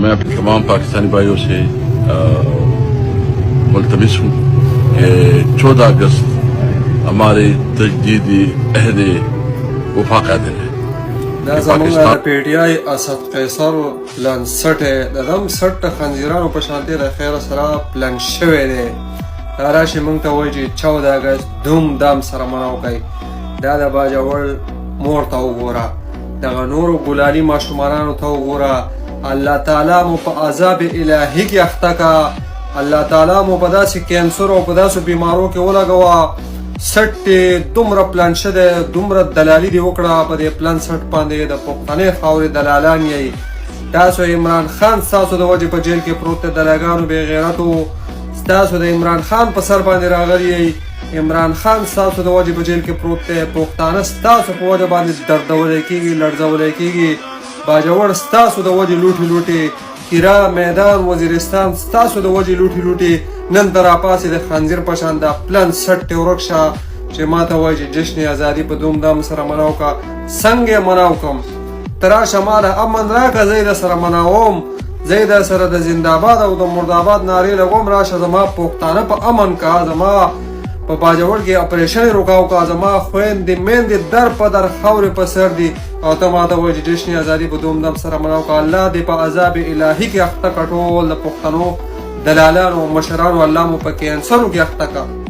मैं तमाम पाकिस्तानी भाइयों से मुल्तमिस हूँ कि 14 अगस्त हमारे तजदीदी अहद वफा का दिन है। دا زمونږ د پی ټی آی اسد قیصر پلان سټ د دم سټ خنزیرانو په شانتي د خیر سره پلان شوی دی. دا راشي مونږ ته وایي چې 14 اگست دوم دام سره مناو کوي. دا د باجوړ مور ته وګوره، دغه نورو ګلالي ماشومانانو ته وګوره. الله تعالی مو په عذاب الهي کې اخته کا، الله تعالی مو په داسې کینسر او په داسې بیمارو کې ولګوا. سټ دومره پلان شده، دومره دلالي دی وکړه په دې پلان سټ باندې د پښتنې خاورې دلالان یې. تاسو عمران خان ستاسو د وجې په جیل کې پروت دی، دلاګانو بې غیرتو ستاسو د عمران خان په سر باندې راغلي یې. عمران خان ستاسو د وجې په جیل کې پروت دی، پښتانه ستاسو په وجه باندې دردولی کېږي، لړزولی کېږي. باجوړ ستاسو د وجې لوټي لوټي، کیرا میدان وزیرستان ستاسو د وجې لوټي لوټي. نن ته راپاسې د خنزیر په شان دا پلان سټ ته ورک شه چې ما ته وایي چې جشن ازادي په دومدام سره مناو که. څنګه مناو کم؟ ته راشه ما له امن راکړه، زه یې در سره مناوم، زه یې در سره د زنده‌باد او د مرداباد نارې لګوم. راشه زما پښتانه په امن که، زما په باجوړ کې اپریشن یې روکاو که، زما خویندې میندې در په در خاورې په سر دي او ته ما ته وایي چې جشن ازادي په دومدام سره مناو که. الله دې په عذاب الهي کې اخته کړه ټول د پښتنو دلالانو او مشرانو، الله مو په کینسرو کې اخته کړه.